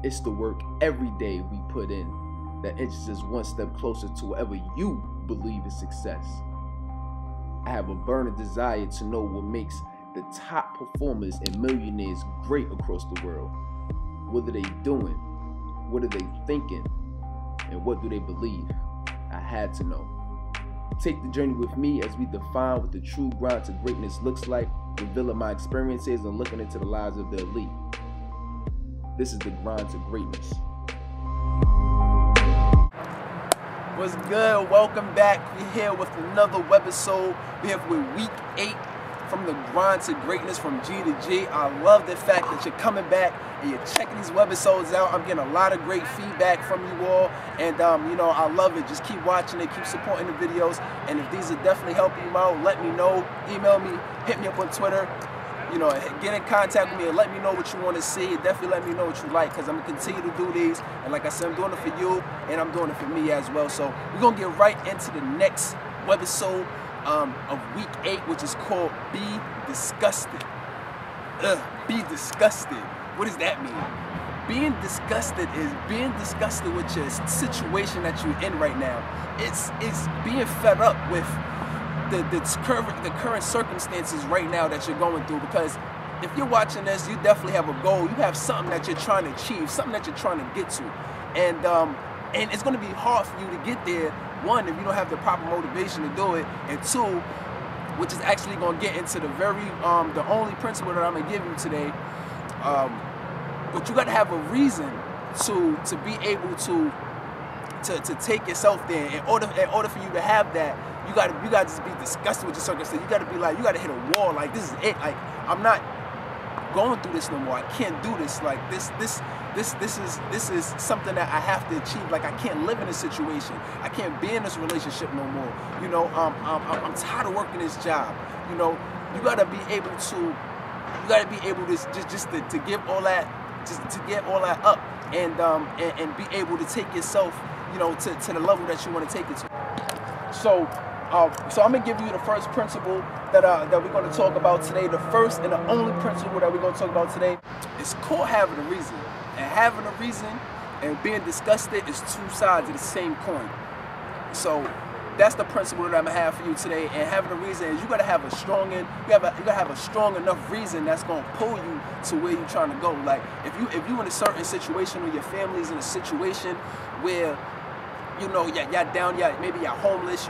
It's the work every day we put in that inches us one step closer to whatever you believe is success. I have a burning desire to know what makes the top performers and millionaires great across the world. What are they doing? What are they thinking? And what do they believe? I had to know. Take the journey with me as we define what the true grind to greatness looks like, revealing my experiences and looking into the lives of the elite. This is the grind to greatness. What's good? Welcome back. We're here with another webisode. We're here with week 8 from the grind to greatness from G to G. I love the fact that you're coming back and you're checking these webisodes out. I'm getting a lot of great feedback from you all, and I love it. Just keep watching it, keep supporting the videos, and if these are definitely helping you out, let me know. Email me, hit me up on Twitter. Get in contact with me and let me know what you want to see. Definitely let me know what you like, because I'm going to continue to do these. And like I said, I'm doing it for you, and I'm doing it for me as well. So we're going to get right into the next webisode of week 8, which is called Be Disgusted. Be disgusted. What does that mean? Being disgusted is being disgusted with your situation that you're in right now. It's being fed up with the current circumstances right now that you're going through, because if you're watching this, you definitely have a goal. You have something that you're trying to achieve, something that you're trying to get to, and it's going to be hard for you to get there. One, if you don't have the proper motivation to do it, and two, which is actually going to get into the only principle that I'm going to give you today. But you got to have a reason to be able to take yourself there. In order for you to have that, you gotta just be disgusted with your circumstance. You gotta be like, you gotta hit a wall. Like, this is it. Like, I'm not going through this no more. I can't do this. Like, this is something that I have to achieve. Like, I can't live in this situation. I can't be in this relationship no more. I'm tired of working this job. You gotta be able to just to give all that, just to get all that up, and be able to take yourself, to the level that you want to take it to. So I'm gonna give you the first principle that we're going to talk about today. The first and the only principle that we're going to talk about today is called having a reason. And having a reason and being disgusted is two sides of the same coin. So that's the principle that I'm gonna have for you today. And having a reason is you gotta have a strong enough reason that's gonna pull you to where you're trying to go. Like, if you in a certain situation, or your family's in a situation where y'all down, maybe y'all homeless,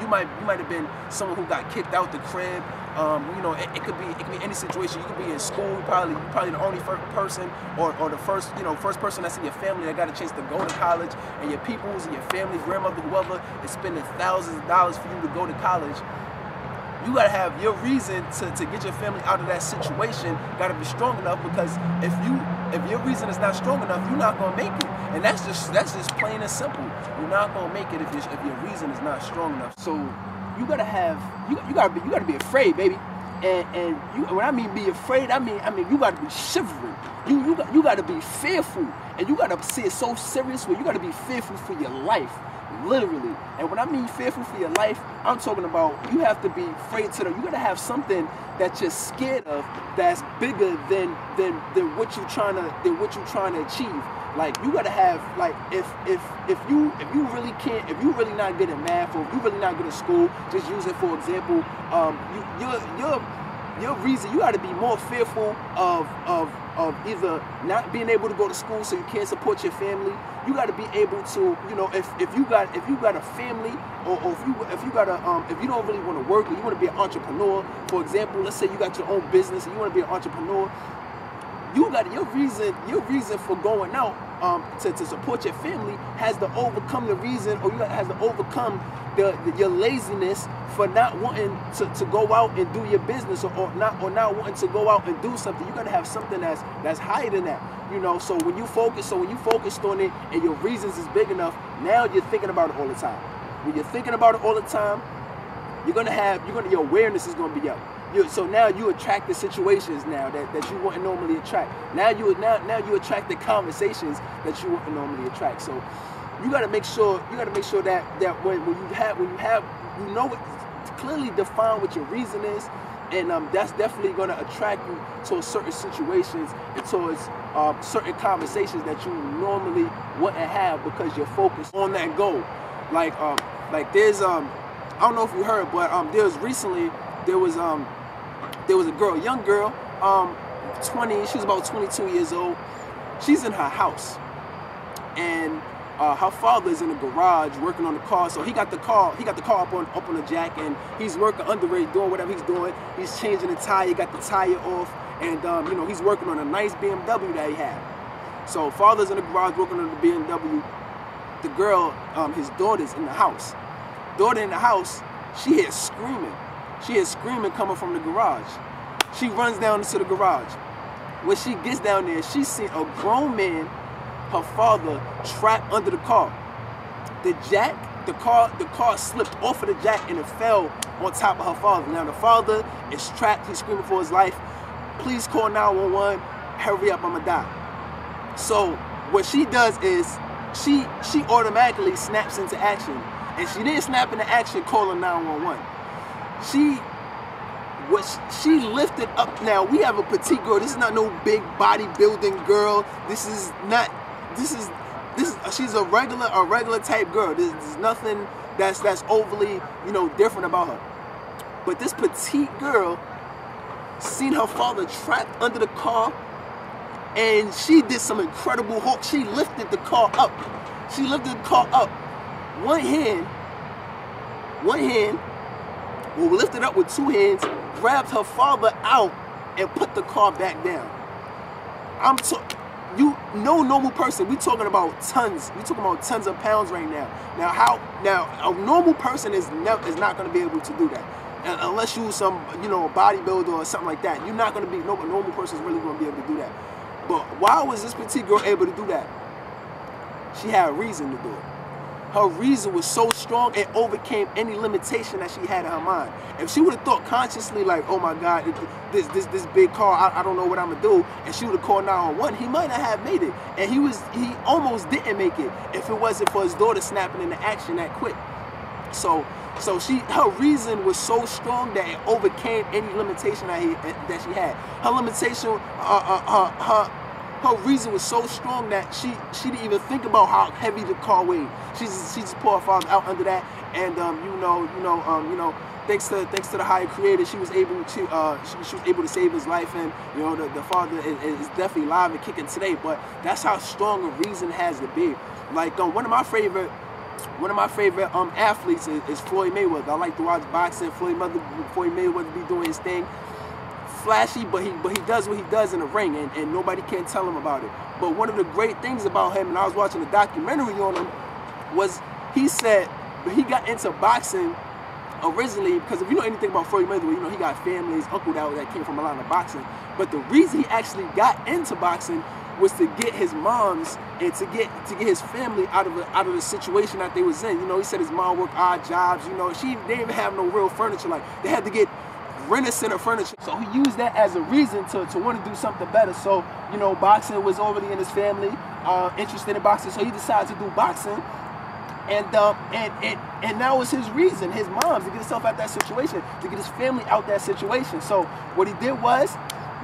you might have been someone who got kicked out the crib. It could be any situation. You could be in school. You're probably the only person or the first person that's in your family that got a chance to go to college, and your peoples and your family, grandmother, whoever is spending thousands of dollars for you to go to college. You gotta have your reason to get your family out of that situation. Gotta be strong enough, because if your reason is not strong enough, you're not gonna make it. And that's just plain and simple. You're not gonna make it if your reason is not strong enough. So you gotta be afraid, baby. And when I mean be afraid, I mean you gotta be shivering. You gotta be fearful, and you gotta see it so serious where you gotta be fearful for your life. Literally. And when I mean fearful for your life, I'm talking about you have to be afraid you gotta have something that you're scared of that's bigger than what you're trying to achieve. Like, you gotta have, like, if you really not good at math, or if you really not good at school, just use it for example, your reason, you gotta be more fearful of either not being able to go to school so you can't support your family. You got to be able to, if you got a family, or if you don't really want to work, or you want to be an entrepreneur, for example, let's say you got your own business and you want to be an entrepreneur, your reason for going out to support your family has to overcome the reason, or has to overcome your laziness for not wanting to go out and do your business, or not wanting to go out and do something. You gotta have something that's higher than that. So when you focused on it, and your reasons is big enough, now you're thinking about it all the time. When you're thinking about it all the time, your awareness is gonna be up. So now you attract the situations now that you wouldn't normally attract. Now you attract the conversations that you wouldn't normally attract. So you gotta make sure that when you have clearly define what your reason is, that's definitely going to attract you to certain situations and towards certain conversations that you normally wouldn't have because you're focused on that goal. Like there's I don't know if you heard, but there was a girl, young girl, 20, she was about 22 years old. She's in her house, and her father's in the garage working on the car. So he got the car up on the jack, and he's working under it, doing whatever he's doing. He's changing the tire, got the tire off, and you know, he's working on a nice BMW that he had. So father's in the garage working on the BMW. The girl, his daughter's in the house. Daughter in the house, she hears screaming. She hears screaming coming from the garage. She runs down into the garage. When she gets down there, she sees a grown man, her father, trapped under the car. The car slipped off of the jack and it fell on top of her father. Now the father is trapped, he's screaming for his life. Please call 911, hurry up, I'ma die. So what she does is she automatically snaps into action. And she didn't snap into action calling 911. She lifted up. Now we have a petite girl. This is not no big bodybuilding girl. She's a regular type girl. There's nothing that's overly, you know, different about her. But this petite girl seen her father trapped under the car, and she did some incredible hook. She lifted the car up. She lifted the car up. One hand, well, lifted up with two hands, grabbed her father out and put the car back down. No normal person, we talking about tons. We talking about tons of pounds right now. Now a normal person is not going to be able to do that. Unless you some, you know, bodybuilder or something like that. You're not going to be, no normal person is really going to be able to do that. But why was this petite girl able to do that? She had a reason to do it. Her reason was so strong, it overcame any limitation that she had in her mind. If she would have thought consciously like, oh my God, this big car, I don't know what I'm gonna do, and she would have called 911, he might not have made it. And he almost didn't make it if it wasn't for his daughter snapping into action that quick. So her reason was so strong that it overcame any limitation that she had. Her limitation, her reason was so strong that she didn't even think about how heavy the car weighed. She just pulled her father out under that, and thanks to the higher creator, she was able to save his life, and you know the father is definitely alive and kicking today. But that's how strong a reason has to be. Like one of my favorite athletes is Floyd Mayweather. I like to watch boxing. Floyd Mayweather be doing his thing. Flashy, but he does what he does in the ring, and nobody can tell him about it. But one of the great things about him, and I was watching a documentary on him, was he said he got into boxing originally because if you know anything about Floyd Mayweather, you know he got family, his uncle that came from a lot of boxing. But the reason he actually got into boxing was to get his moms and to get his family out of the situation that they was in. You know, he said his mom worked odd jobs. You know, they didn't even have no real furniture. Like they had to get rent-a-center furniture. So he used that as a reason to want to do something better. So, you know, boxing was already in his family, interested in boxing. So he decided to do boxing. And that was his reason, his mom's, to get himself out that situation, to get his family out that situation. So what he did was,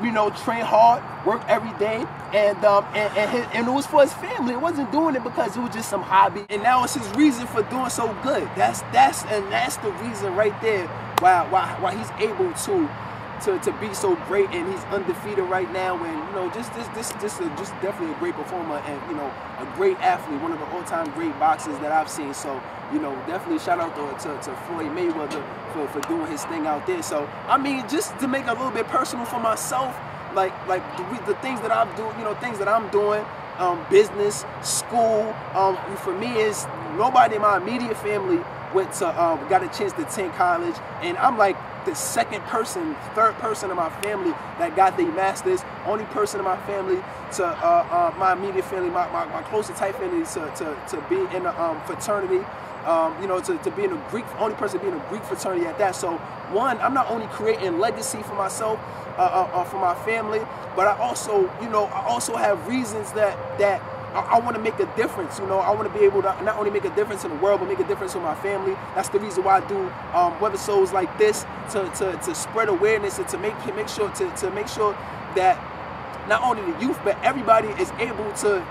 you know, train hard, work every day, and it was for his family. It wasn't doing it because it was just some hobby. And that was his reason for doing so good. That's the reason right there why he's able to be so great, and he's undefeated right now. And you know, just definitely a great performer, and you know, a great athlete, one of the all-time great boxers that I've seen. So you know, definitely shout out to Floyd Mayweather for doing his thing out there. So I mean, just to make it a little bit personal for myself, like the things that I'm doing, you know, things that I'm doing, business, school. For me, is nobody in my immediate family got a chance to attend college, and I'm like the third person in my family that got their master's. Only person in my family my immediate family, my closest type family to be in a fraternity. You know, to be in a Greek, only person to be in a Greek fraternity at that. So one, I'm not only creating legacy for myself, for my family, but I also, you know, I also have reasons that I want to make a difference, you know. I want to be able to not only make a difference in the world, but make a difference in my family. That's the reason why I do webisodes like this, to spread awareness and to make sure that not only the youth, but everybody is able to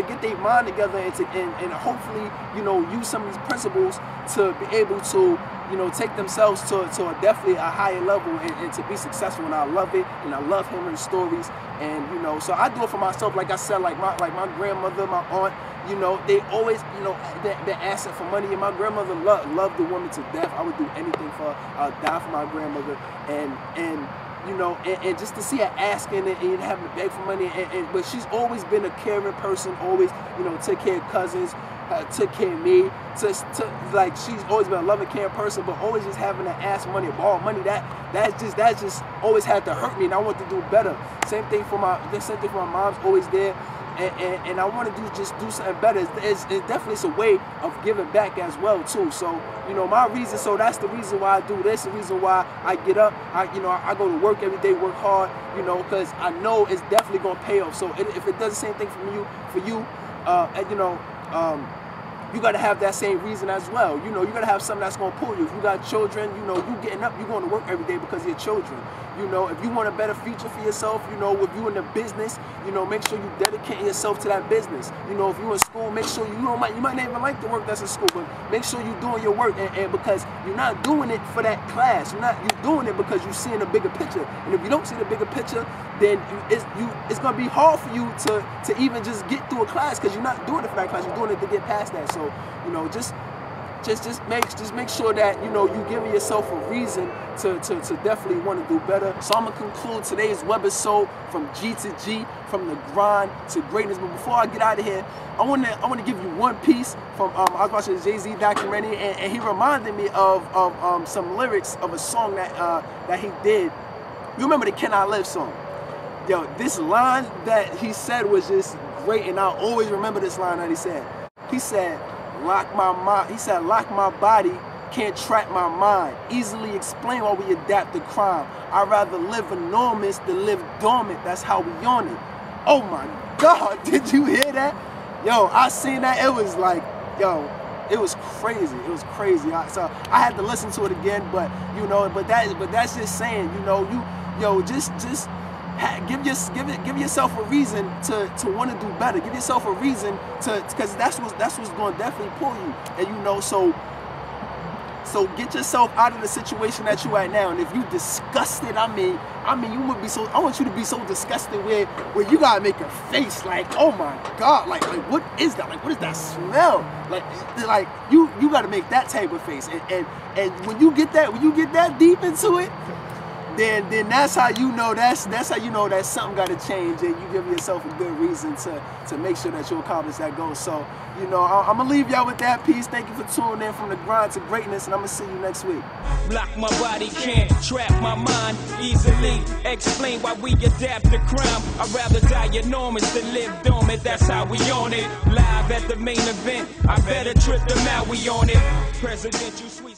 get their mind together and hopefully, you know, use some of these principles to be able to, you know, take themselves to definitely a higher level and to be successful. And I love it, and I love hearing stories. And you know, so I do it for myself. Like I said, like my grandmother, my aunt, you know, they always, you know, they're asking for money. And my grandmother loved the woman to death. I would do anything for her. I'd die for my grandmother. And you know, and just to see her asking and having to beg for money, but she's always been a caring person, always, you know, took care of cousins, took care of me, like she's always been a loving, caring person, but always just having to ask money, borrow money, that just always had to hurt me, and I want to do better. Same thing for my mom's always there. And I want to do something better. It's definitely a way of giving back as well too. So you know, my reason. So that's the reason why I do this. The reason why I get up. I go to work every day, work hard. You know, because I know it's definitely gonna pay off. So if it does the same thing for you, you know, you got to have that same reason as well. You know, you got to have something that's going to pull you. If you got children, you know, you getting up, you're going to work every day because of your children. You know, if you want a better future for yourself, you know, if you're in the business, you know, make sure you dedicate yourself to that business. You know, if you're in school, make sure you might not even like the work that's in school, but make sure you're doing your work, and because you're not doing it for that class, you're doing it because you're seeing a bigger picture. And if you don't see the bigger picture, then it's going to be hard for you to even just get through a class, because you're not doing it for that class, you're doing it to get past that. So, you know, just make sure that, you know, you giving yourself a reason to definitely want to do better. So I'm gonna conclude today's webisode from G to G, from the grind to greatness. But before I get out of here, I want to give you one piece from I was watching the Jay-Z documentary, and he reminded me of some lyrics of a song that he did. You remember the "Can I Live" song? Yo, this line that he said was just great, and I always remember this line that he said. He said, lock my body, can't trap my mind. Easily explain why we adapt to crime. I'd rather live enormous than live dormant. That's how we on it. Oh my God, did you hear that? Yo, I seen that. It was like, yo, it was crazy. It was crazy. So I had to listen to it again, but you know, but that's just saying, you know, just give yourself a reason to want to do better. Give yourself a reason because that's what's going to definitely pull you. And you know, so get yourself out of the situation that you at now. And if you disgusted, I mean you would be so. I want you to be so disgusted where you gotta make a face like, oh my God, like what is that? Like, what is that smell? Like you gotta make that type of face. And when you get that deep into it, then that's how you know that's how you know that something got to change, and you give yourself a good reason to make sure that you accomplish that goal. So, you know, I'm gonna leave y'all with that piece. Thank you for tuning in from the grind to greatness, and I'm gonna see you next week. Block my body, can't trap my mind. Easily explain why we adapt to crime. I'd rather die enormous than live dormant. That's how we on it. Live at the main event. I better trip them out. We on it. Presidential suite.